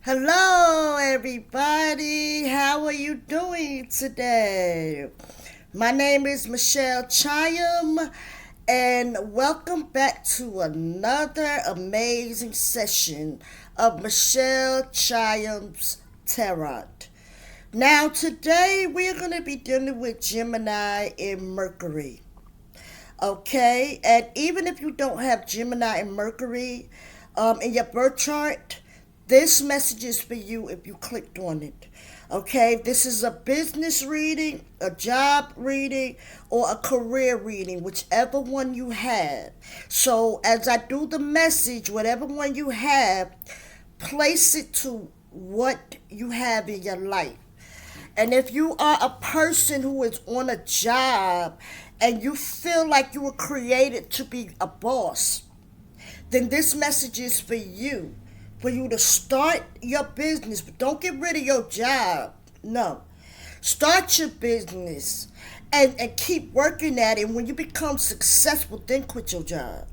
Hello, everybody. How are you doing today? My name is Michelle Chaim, and welcome back to another amazing session of Michelle Chaim's Tarot. Now, today we're going to be dealing with Gemini and Mercury. Okay, and even if you don't have Gemini and Mercury in your birth chart, this message is for you if you clicked on it. Okay, this is a business reading, a job reading, or a career reading, whichever one you have. So, as I do the message, whatever one you have, place it to what you have in your life. And if you are a person who is on a job and you feel like you were created to be a boss, then this message is for you. For you to start your business, but don't get rid of your job. No. Start your business and keep working at it. And when you become successful, then quit your job.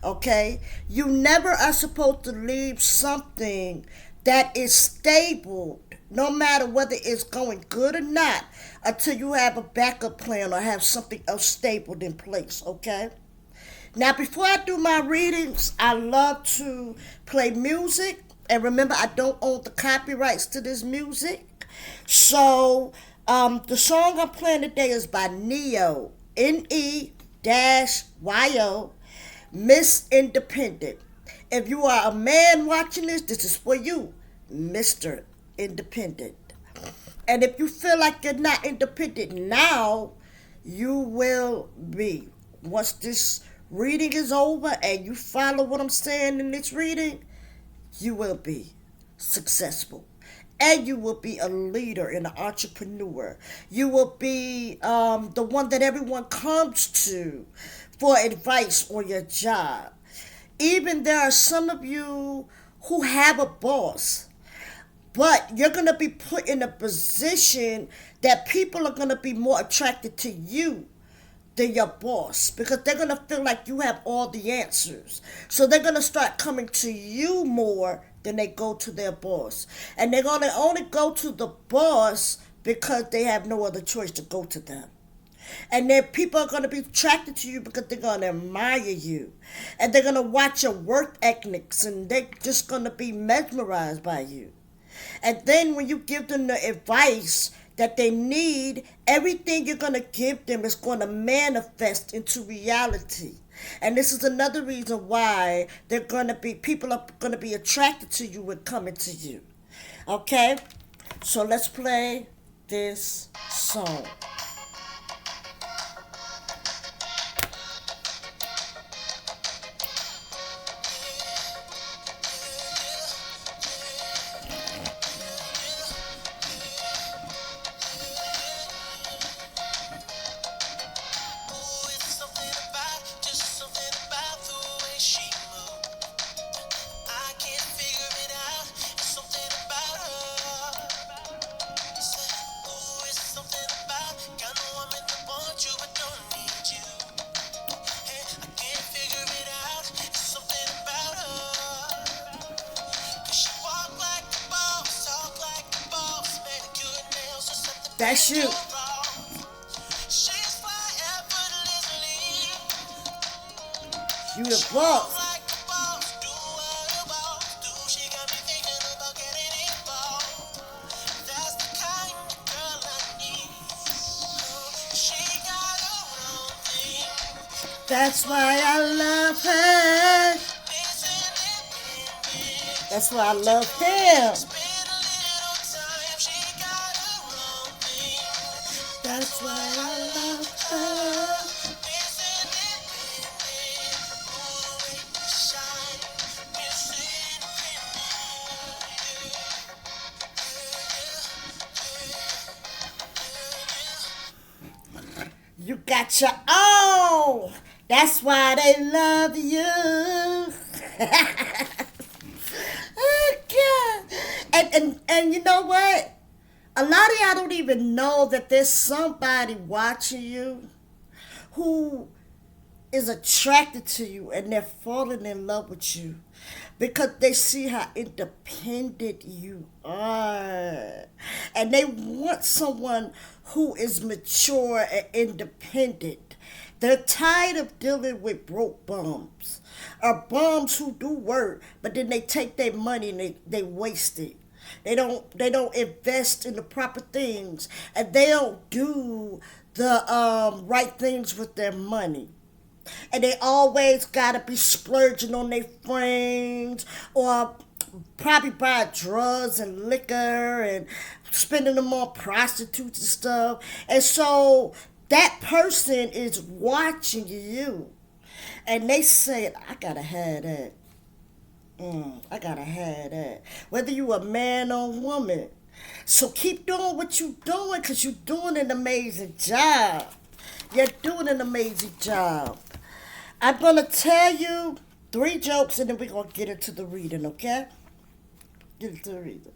Okay? You never are supposed to leave something that is stable, no matter whether it's going good or not, until you have a backup plan or have something else stable in place. Okay? Now, before I do my readings, I love to play music. And remember, I don't own the copyrights to this music. So, the song I'm playing today is by Neo, Neo-YO, Miss Independent. If you are a man watching this is for you, Mr. Independent. And if you feel like you're not independent now, you will be. Once this reading is over and you follow what I'm saying in this reading, you will be successful. And you will be a leader and an entrepreneur. You will be the one that everyone comes to for advice on your job. Even there are some of you who have a boss, but you're going to be put in a position that people are going to be more attracted to you than your boss because they're going to feel like you have all the answers. So they're going to start coming to you more than they go to their boss. And they're going to only go to the boss because they have no other choice to go to them. And then people are going to be attracted to you because they're going to admire you. And they're going to watch your work ethics and they're just going to be mesmerized by you. And then when you give them the advice that they need, everything you're going to give them is going to manifest into reality. And this is another reason why people are going to be attracted to you and coming to you. Okay? So let's play this song. That's you. You the boss. That's why I love her. That's why I love him. That's why I love her. You got your own. That's why they love you. Oh, God. And you know what? A lot of y'all don't even know that there's somebody watching you who is attracted to you and they're falling in love with you because they see how independent you are. And they want someone who is mature and independent. They're tired of dealing with broke bums or bums who do work, but then they take their money and they waste it. They don't invest in the proper things, and they don't do the right things with their money. And they always gotta be splurging on their friends or probably buy drugs and liquor and spending them on prostitutes and stuff. And so that person is watching you and they say, I gotta have that. I gotta have that. Whether you a man or woman. So keep doing what you're doing because you're doing an amazing job. You're doing an amazing job. I'm gonna tell you three jokes and then we're gonna get into the reading, okay? Get into the reading.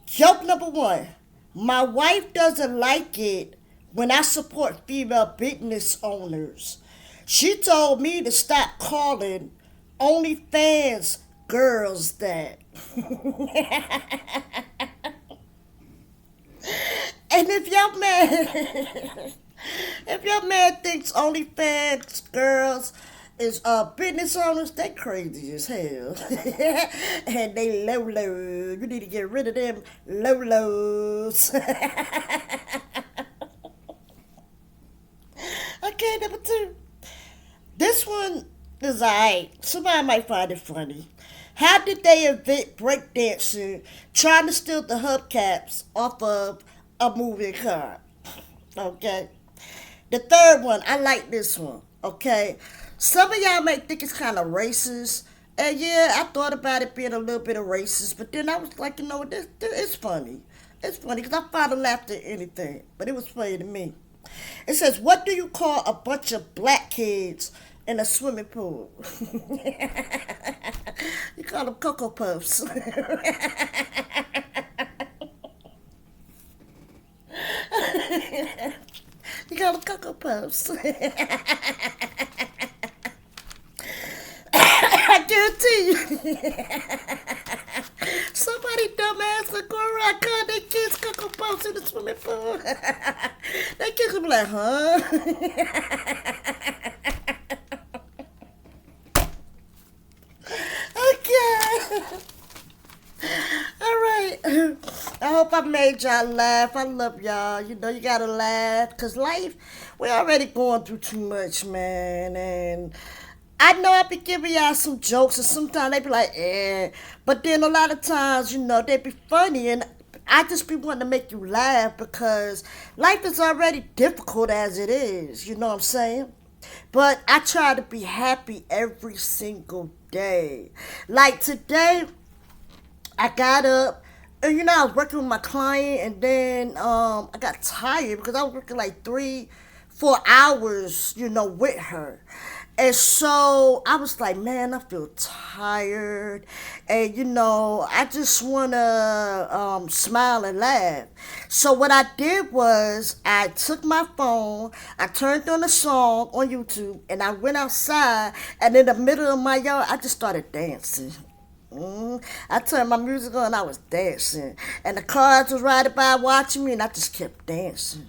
Joke number one. My wife doesn't like it when I support female business owners. She told me to stop calling OnlyFans girls that. And if your man thinks OnlyFans girls is business owners, they crazy as hell. And they low low. You need to get rid of them low lows. Okay, number two. This one is alright. Somebody might find it funny. How did they invent breakdancing trying to steal the hubcaps off of a moving car? Okay. The third one, I like this one. Okay. Some of y'all may think it's kind of racist. And yeah, I thought about it being a little bit of racist, but then I was like, this it's funny. It's funny because I find a laughter at anything, but it was funny to me. It says, what do you call a bunch of black kids in a swimming pool? You call them Cocoa Puffs. You call them Cocoa Puffs. I guarantee you. Somebody dumbass will go around calling their kids Cocoa Puffs in the swimming pool. Their kids will be like, huh? Okay. All right. I hope I made y'all laugh. I love y'all. You know, you gotta laugh. Because life, we're already going through too much, man. And I know I be giving y'all some jokes, and sometimes they be like, eh. But then a lot of times, they be funny. And I just be wanting to make you laugh because life is already difficult as it is. You know what I'm saying? But I try to be happy every single day. Like today, I got up, and I was working with my client, and then I got tired because I was working like 3-4 hours, with her. And so I was like, man, I feel tired. And, I just want to smile and laugh. So what I did was I took my phone, I turned on a song on YouTube, and I went outside. And in the middle of my yard, I just started dancing. I turned my music on and I was dancing. And the cars was riding by watching me, and I just kept dancing.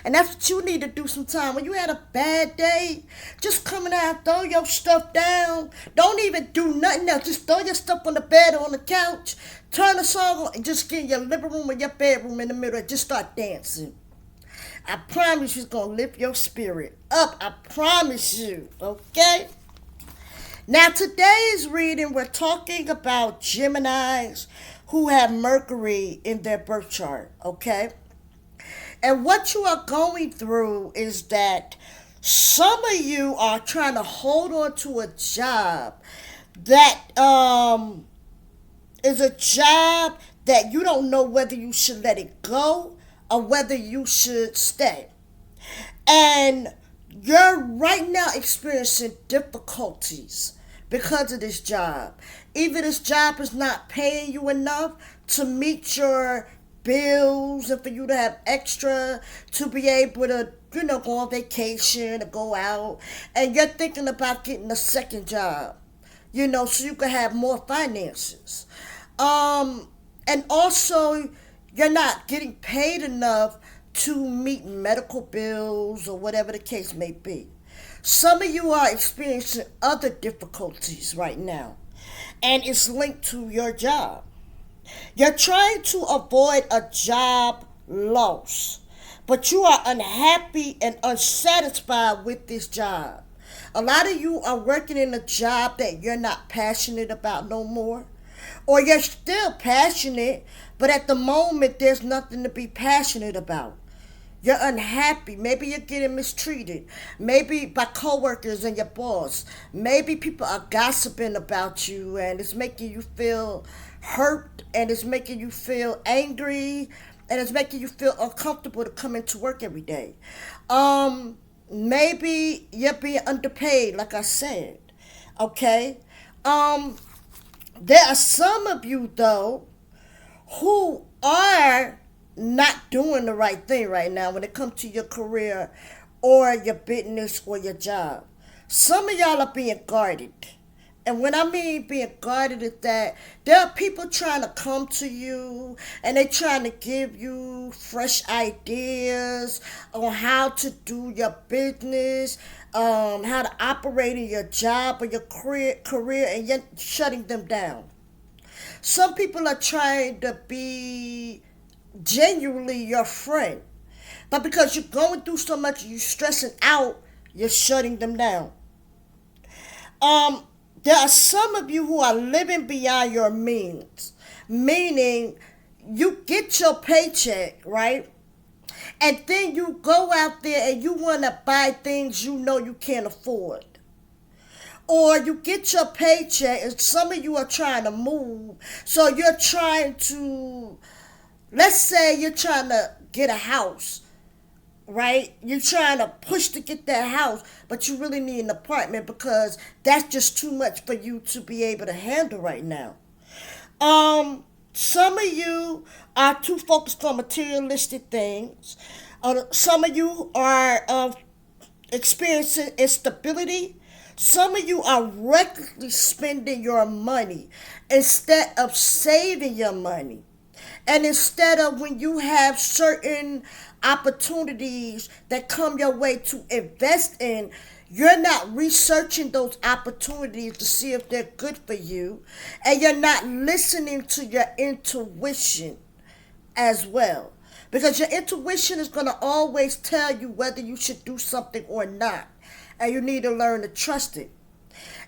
And that's what you need to do sometime. When you had a bad day, just come out, throw your stuff down. Don't even do nothing else. Just throw your stuff on the bed or on the couch. Turn the song on and just get in your living room or your bedroom in the middle and just start dancing. I promise you it's going to lift your spirit up. I promise you. Okay? Now, today's reading, we're talking about Geminis who have Mercury in their birth chart. Okay? And what you are going through is that some of you are trying to hold on to a job that is a job that you don't know whether you should let it go or whether you should stay. And you're right now experiencing difficulties because of this job. Either this job is not paying you enough to meet your bills and for you to have extra to be able to, go on vacation or go out, and you're thinking about getting a second job. so you can have more finances. And also, you're not getting paid enough to meet medical bills or whatever the case may be. Some of you are experiencing other difficulties right now, and it's linked to your job. You're trying to avoid a job loss, but you are unhappy and unsatisfied with this job. A lot of you are working in a job that you're not passionate about no more, or you're still passionate, but at the moment there's nothing to be passionate about. You're unhappy. Maybe you're getting mistreated. Maybe by coworkers and your boss. Maybe people are gossiping about you and it's making you feel hurt and it's making you feel angry and it's making you feel uncomfortable to come into work every day. Maybe you're being underpaid, like I said. Okay? There are some of you though who are not doing the right thing right now when it comes to your career or your business or your job. Some of y'all are being guarded. And when I mean being guarded is that there are people trying to come to you and they're trying to give you fresh ideas on how to do your business, how to operate in your job or your career, and you're shutting them down. Some people are trying to be genuinely your friend, but because you're going through so much, you're stressing out, you're shutting them down. There are some of you who are living beyond your means, meaning you get your paycheck, right? And then you go out there and you want to buy things you know you can't afford. Or you get your paycheck and some of you are trying to move. So you're trying to, let's say you're trying to get a house, right? You're trying to push to get that house, but you really need an apartment because that's just too much for you to be able to handle right now. Some of you are too focused on materialistic things. Some of you are experiencing instability. Some of you are recklessly spending your money instead of saving your money. And instead of when you have certain opportunities that come your way to invest in, you're not researching those opportunities to see if they're good for you. And you're not listening to your intuition as well. Because your intuition is going to always tell you whether you should do something or not. And you need to learn to trust it.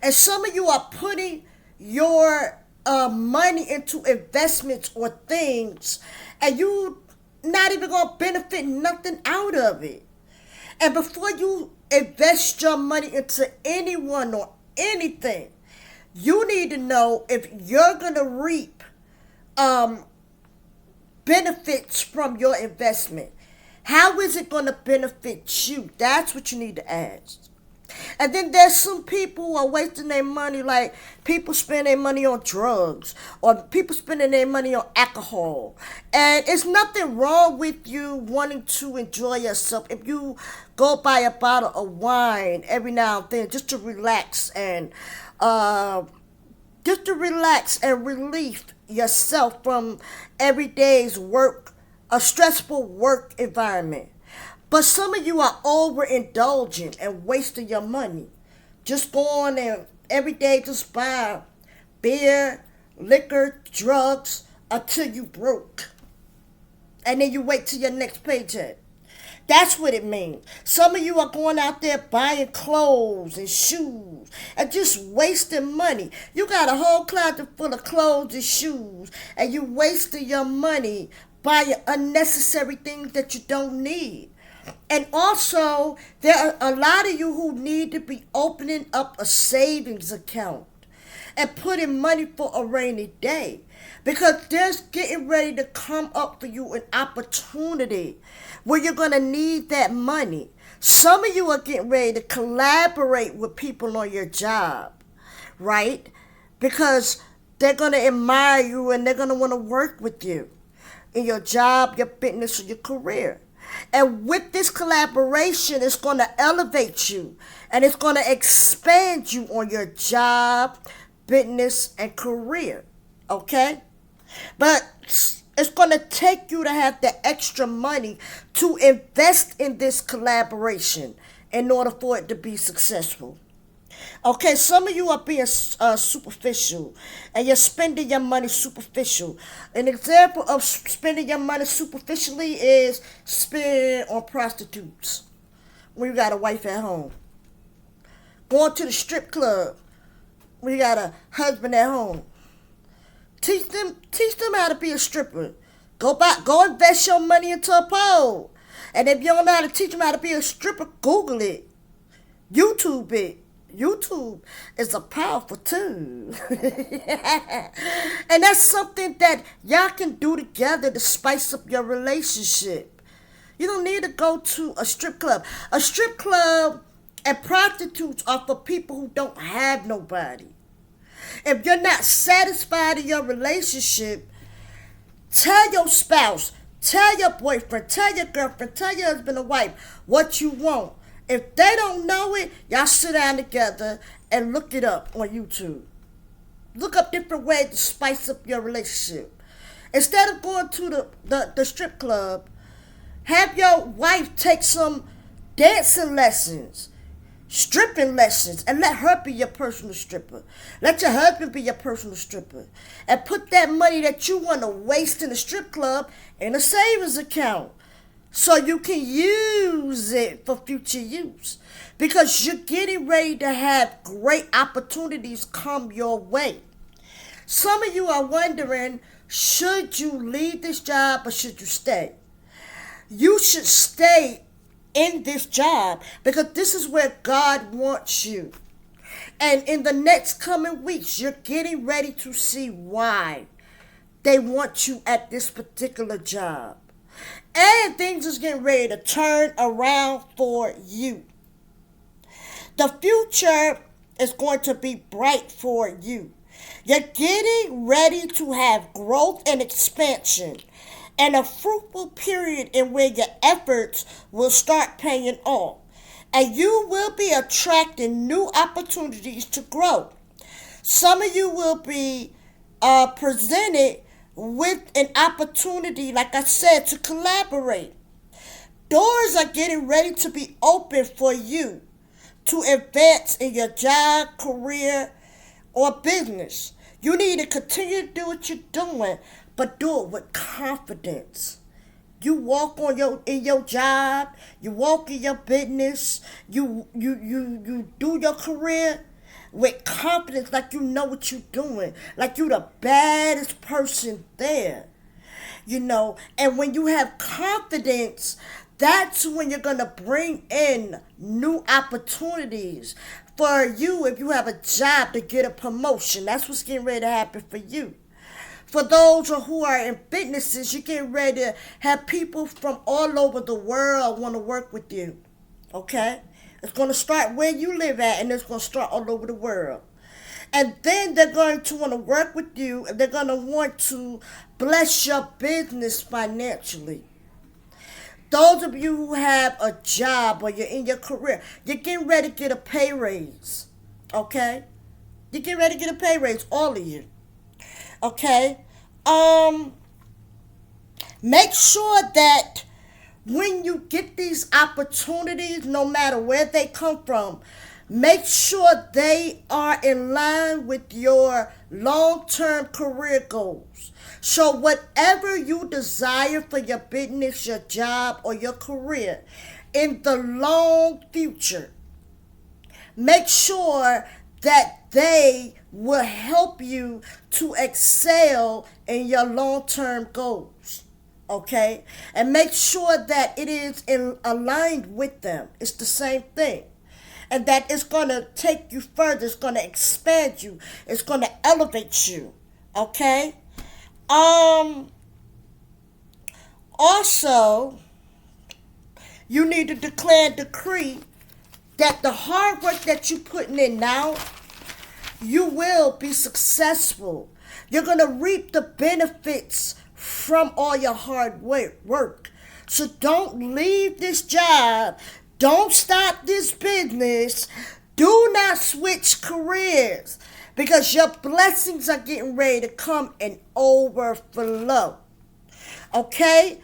And some of you are putting your money into investments or things, and you not even going to benefit nothing out of it. And before you invest your money into anyone or anything, you need to know if you're going to reap benefits from your investment. How is it going to benefit you? That's what you need to ask. And then there's some people who are wasting their money, like people spend their money on drugs or people spending their money on alcohol. And it's nothing wrong with you wanting to enjoy yourself if you go buy a bottle of wine every now and then just to relax and relieve yourself from every day's work, a stressful work environment. But some of you are overindulging and wasting your money. Just going and every day just buy beer, liquor, drugs until you broke. And then you wait till your next paycheck. That's what it means. Some of you are going out there buying clothes and shoes and just wasting money. You got a whole closet full of clothes and shoes and you wasting your money buying unnecessary things that you don't need. And also, there are a lot of you who need to be opening up a savings account and putting money for a rainy day. Because there's getting ready to come up for you an opportunity where you're going to need that money. Some of you are getting ready to collaborate with people on your job, right? Because they're going to admire you and they're going to want to work with you in your job, your business, or your career. And with this collaboration, it's going to elevate you and it's going to expand you on your job, business, and career. Okay? But it's going to take you to have the extra money to invest in this collaboration in order for it to be successful. Okay, some of you are being superficial and you're spending your money superficial. An example of spending your money superficially is spending on prostitutes when you got a wife at home. Going to the strip club when you got a husband at home. Teach them how to be a stripper. Go invest your money into a pole. And if you don't know how to teach them how to be a stripper, Google it. YouTube it. YouTube is a powerful tool. And that's something that y'all can do together to spice up your relationship. You don't need to go to a strip club. A strip club and prostitutes are for people who don't have nobody. If you're not satisfied in your relationship, tell your spouse, tell your boyfriend, tell your girlfriend, tell your husband or wife what you want. If they don't know it, y'all sit down together and look it up on YouTube. Look up different ways to spice up your relationship. Instead of going to the strip club, have your wife take some dancing lessons, stripping lessons, and let her be your personal stripper. Let your husband be your personal stripper. And put that money that you want to waste in the strip club in a savings account so you can use it for future use. Because you're getting ready to have great opportunities come your way. Some of you are wondering, should you leave this job or should you stay? You should stay in this job because this is where God wants you. And in the next coming weeks, you're getting ready to see why they want you at this particular job. And things is getting ready to turn around for you. The future is going to be bright for you. You're getting ready to have growth and expansion and a fruitful period in where your efforts will start paying off. And you will be attracting new opportunities to grow. Some of you will be presented with an opportunity, like I said, to collaborate. Doors are getting ready to be open for you to advance in your job, career, or business. You need to continue to do what you're doing, but do it with confidence. You walk in your job, you walk in your business, you do your career with confidence, like you know what you're doing, like you're the baddest person there. And when you have confidence, that's when you're going to bring in new opportunities for you. If you have a job, to get a promotion, that's what's getting ready to happen for you. For those who are in businesses, you're getting ready to have people from all over the world want to work with you. Okay? It's going to start where you live at, and it's going to start all over the world. And then they're going to want to work with you, and they're going to want to bless your business financially. Those of you who have a job or you're in your career, you're getting ready to get a pay raise. Okay? You're getting ready to get a pay raise, all of you. Okay? Make sure that when you get these opportunities, no matter where they come from, make sure they are in line with your long-term career goals. So whatever you desire for your business, your job, or your career in the long future, make sure that they will help you to excel in your long-term goals. Okay? And make sure that it is aligned with them. It's the same thing. And that it's going to take you further. It's going to expand you. It's going to elevate you. Okay? Also, you need to declare and decree that the hard work that you're putting in now, you will be successful. You're going to reap the benefits from all your hard work. So don't leave this job. Don't stop this business. Do not switch careers. because your blessings are getting ready to come and overflow. Okay?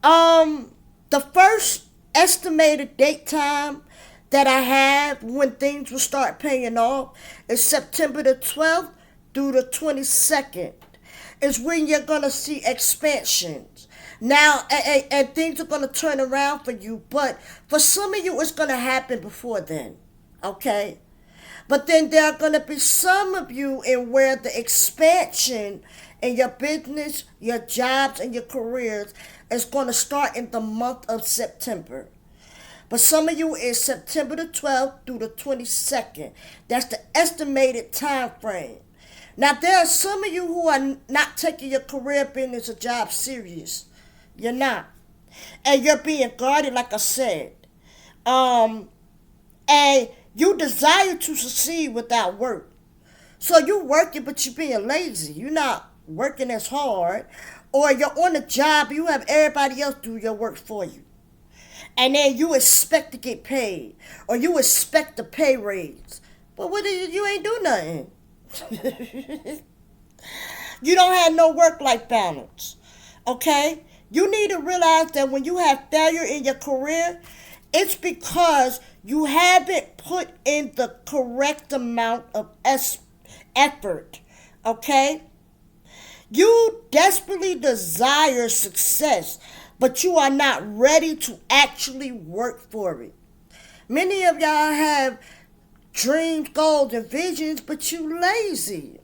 The first estimated date time that I have when things will start paying off is September the 12th through the 22nd. Is when you're going to see expansions. Now, and things are going to turn around for you, but for some of you, it's going to happen before then. Okay? But then there are going to be some of you in where the expansion in your business, your jobs, and your careers is going to start in the month of September. But some of you is September the 12th through the 22nd. That's the estimated time frame. Now, there are some of you who are not taking your career, business, or job serious. You're not. And you're being guarded, like I said. And you desire to succeed without work. So you're working, but you're being lazy. You're not working as hard. Or you're on a job, you have everybody else do your work for you. And then you expect to get paid. Or you expect a pay raise. But what you ain't do nothing. You don't have no work-life balance. Okay? You need to realize that when you have failure in your career, it's because you haven't put in the correct amount of effort. Okay? You desperately desire success, but you are not ready to actually work for it. Many of y'all have dreams, goals, and visions, but you lazy.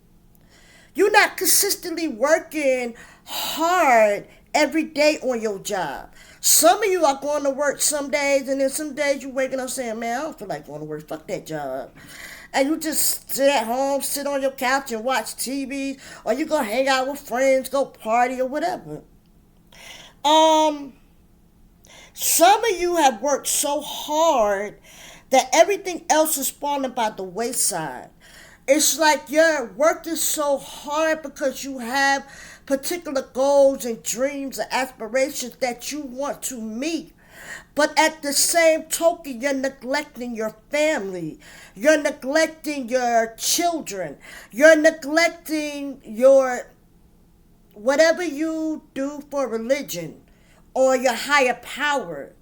You're not consistently working hard every day on your job. Some of you are going to work some days, and then some days you're waking up saying, man, I don't feel like going to work. Fuck that job. And you just sit at home, sit on your couch and watch TV, or you go hang out with friends, go party or whatever. Some of you have worked so hard that everything else is falling by the wayside. It's like you're working so hard because you have particular goals and dreams and aspirations that you want to meet. But at the same token, you're neglecting your family. You're neglecting your children. You're neglecting your whatever you do for religion or your higher power.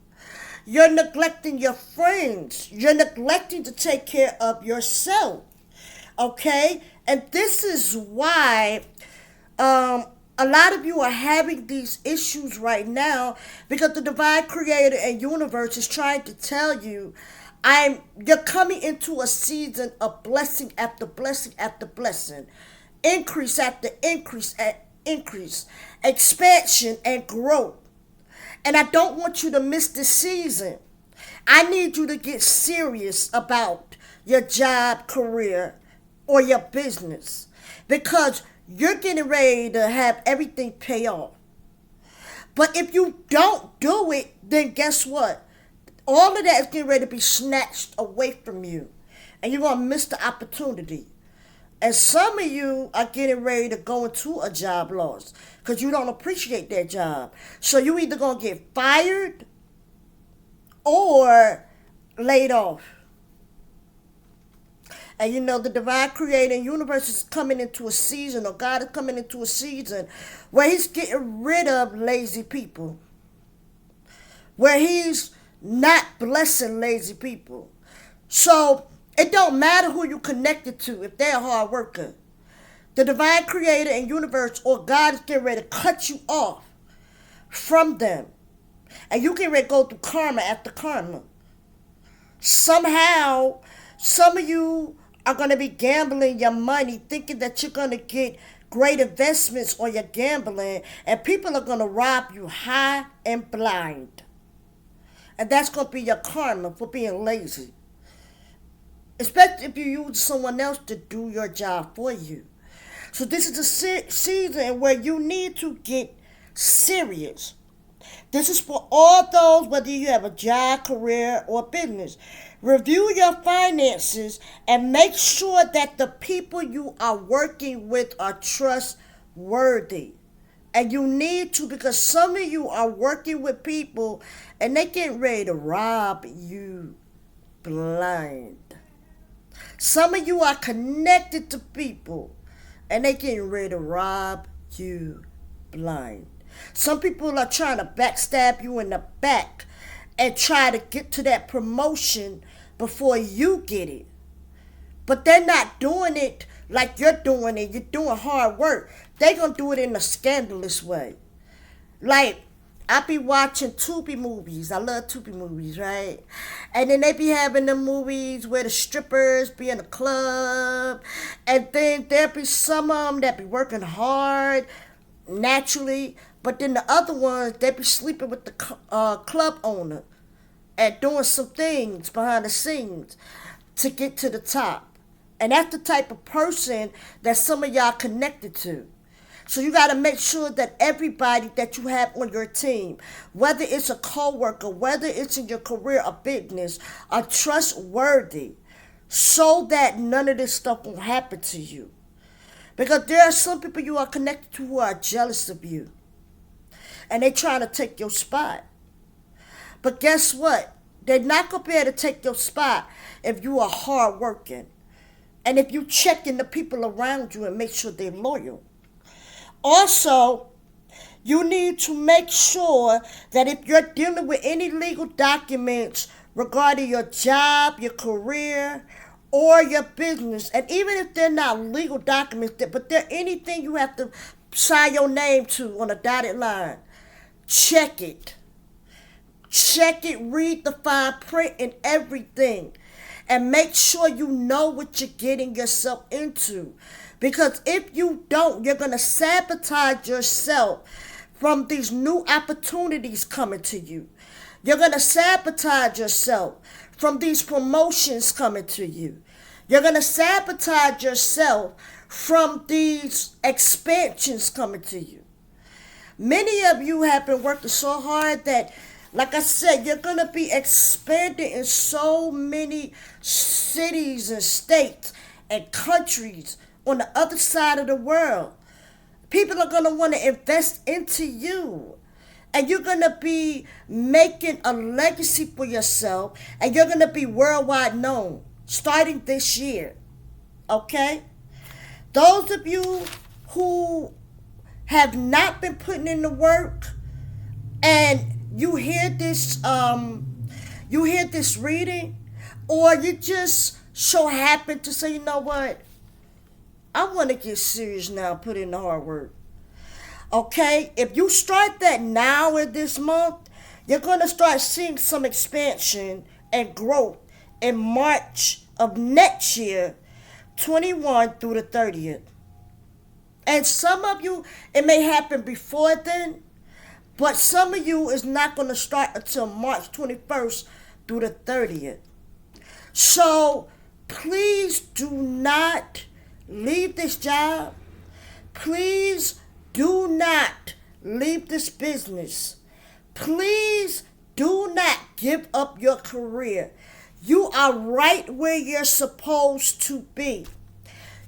You're neglecting your friends. You're neglecting to take care of yourself. Okay? And this is why a lot of you are having these issues right now, because the divine creator and universe is trying to tell you, you're coming into a season of blessing after blessing after blessing, increase after increase and increase, expansion and growth. And I don't want you to miss this season. I need you to get serious about your job, career, or your business, because you're getting ready to have everything pay off. But if you don't do it, then guess what? All of that is getting ready to be snatched away from you. And you're going to miss the opportunity. And some of you are getting ready to go into a job loss because you don't appreciate that job. So you either going to get fired or laid off. And you know, the divine creator and universe is coming into a season, or God is coming into a season where he's getting rid of lazy people. Where he's not blessing lazy people. So it don't matter who you connected to if they're a hard worker. The divine creator and universe or God is getting ready to cut you off from them. And you get ready to go through karma after karma. Somehow, some of you are going to be gambling your money, thinking that you're going to get great investments on your gambling, and people are going to rob you high and blind. And that's going to be your karma for being lazy. Especially if you use someone else to do your job for you. So this is a season where you need to get serious. This is for all those, whether you have a job, career, or business. Review your finances and make sure that the people you are working with are trustworthy. And you need to, because some of you are working with people and they getting ready to rob you blind. Some of you are connected to people and they getting ready to rob you blind. Some people are trying to backstab you in the back and try to get to that promotion before you get it. But they're not doing it like you're doing it. You're doing hard work. They're going to do it in a scandalous way. Like, I be watching Tubi movies. I love Tubi movies, right? And then they be having the movies where the strippers be in the club. And then there be some of them that be working hard, naturally. But then the other ones, they be sleeping with the club owner and doing some things behind the scenes to get to the top. And that's the type of person that some of y'all connected to. So you got to make sure that everybody that you have on your team, whether it's a coworker, whether it's in your career or business, are trustworthy so that none of this stuff will happen to you. Because there are some people you are connected to who are jealous of you. And they're trying to take your spot. But guess what? They're not going to be able to take your spot if you are hardworking. And if you check in the people around you and make sure they're loyal. Also, you need to make sure that if you're dealing with any legal documents regarding your job, your career, or your business, and even if they're not legal documents, but they're anything you have to sign your name to on a dotted line, check it. Check it, read the fine print and everything. And make sure you know what you're getting yourself into. Because if you don't, you're going to sabotage yourself from these new opportunities coming to you. You're going to sabotage yourself from these promotions coming to you. You're going to sabotage yourself from these expansions coming to you. Many of you have been working so hard that, like I said, you're going to be expanding in so many cities and states and countries on the other side of the world. People are going to want to invest into you. And you're going to be making a legacy for yourself. And you're going to be worldwide known starting this year. Okay? Those of you who have not been putting in the work and you hear this reading, or you just so happen to say, you know what? I want to get serious now, put in the hard work. Okay? If you start that now in this month, you're going to start seeing some expansion and growth in March of next year, 21 through the 30th. And some of you, it may happen before then, but some of you is not going to start until March 21st through the 30th. So please do not leave this job. Please do not leave this business. Please do not give up your career. You are right where you're supposed to be.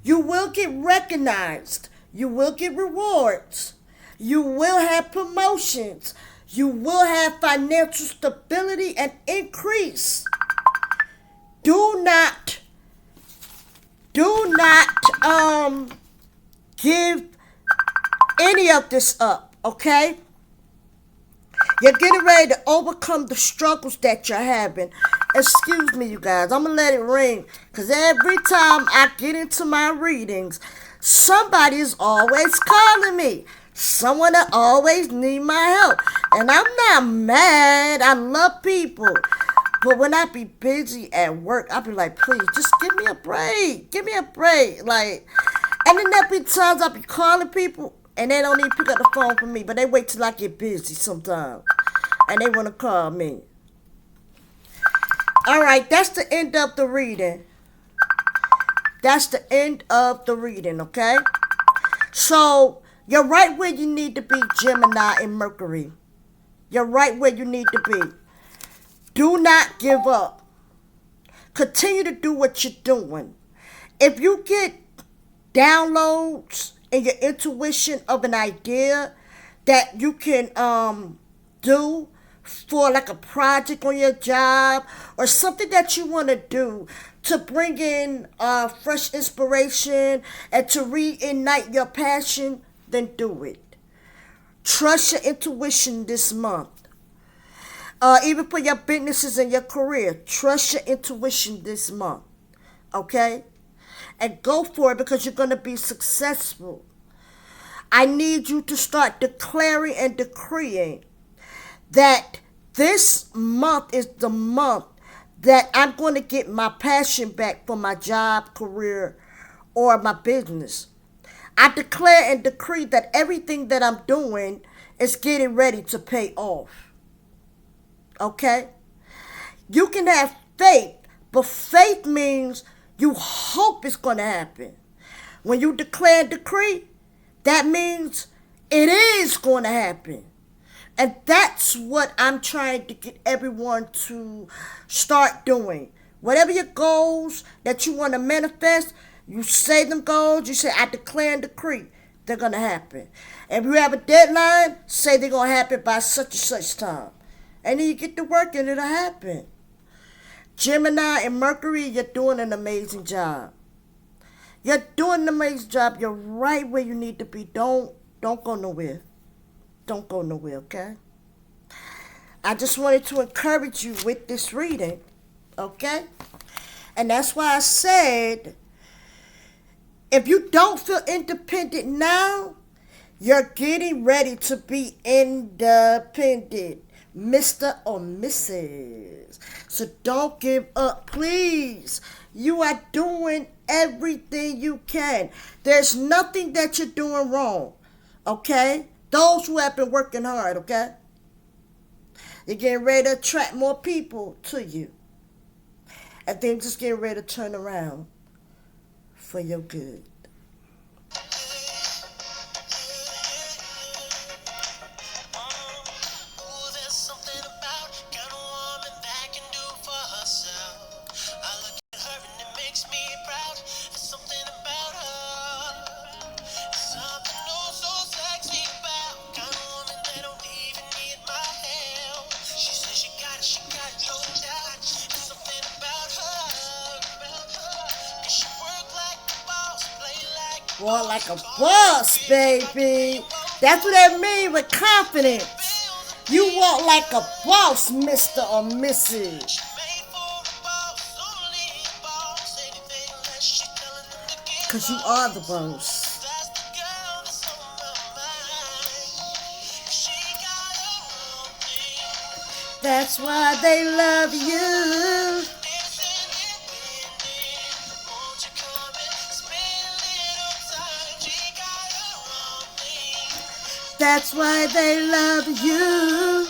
You will get recognized. You will get rewards. You will have promotions. You will have financial stability and increase. Do not give any of this up, okay? You're getting ready to overcome the struggles that you're having. Excuse me, you guys. I'm going to let it ring. Because every time I get into my readings, somebody is always calling me. Someone that always need my help. And I'm not mad. I love people. But when I be busy at work, I be like, please, just give me a break. Give me a break. Like, and then there be times I be calling people and they don't even pick up the phone for me. But they wait till I get busy sometimes. And they want to call me. Alright, that's the end of the reading. That's the end of the reading, okay? So, you're right where you need to be, Gemini and Mercury. You're right where you need to be. Do not give up. Continue to do what you're doing. If you get downloads in your intuition of an idea that you can do for like a project on your job or something that you want to do to bring in fresh inspiration and to reignite your passion, then do it. Trust your intuition this month. Even for your businesses and your career, trust your intuition this month. Okay? And go for it because you're going to be successful. I need you to start declaring and decreeing that this month is the month that I'm going to get my passion back for my job, career, or my business. I declare and decree that everything that I'm doing is getting ready to pay off. Okay? You can have faith, but faith means you hope it's going to happen. When you declare and decree, that means it is going to happen. And that's what I'm trying to get everyone to start doing. Whatever your goals that you want to manifest, you say them goals, you say, I declare and decree, they're going to happen. And if you have a deadline, say they're going to happen by such and such time. And then you get to work and it'll happen. Gemini and Mercury, you're doing an amazing job. You're doing an amazing job. You're right where you need to be. Don't go nowhere. Don't go nowhere, okay? I just wanted to encourage you with this reading, okay? And that's why I said, if you don't feel independent now, you're getting ready to be independent, Mr. or Mrs. So don't give up, please. You are doing everything you can. There's nothing that you're doing wrong, okay? Those who have been working hard, okay? You're getting ready to attract more people to you. And things just getting ready to turn around for your good. Walk like a boss, baby. That's what that means with confidence. You walk like a boss, Mr. or Mrs. Because you are the boss. That's why they love you. That's why they love you.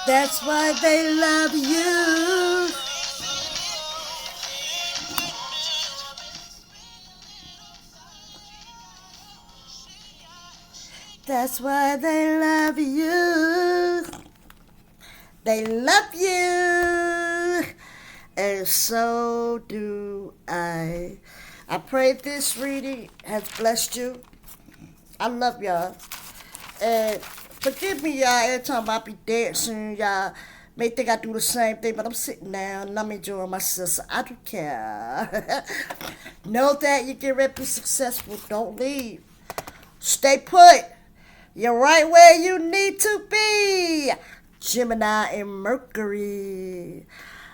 That's why they love you. That's why they love you. They love you. And so do I. I pray this reading has blessed you. I love y'all. And forgive me, y'all, every time I be dead soon, y'all may think I do the same thing, but I'm sitting down and I'm enjoying myself, so I don't care. Know that you get ready to be successful. Don't leave. Stay put. You're right where you need to be. Gemini and Mercury.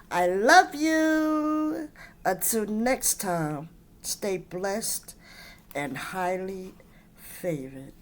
I love you. Until next time, stay blessed and highly favored.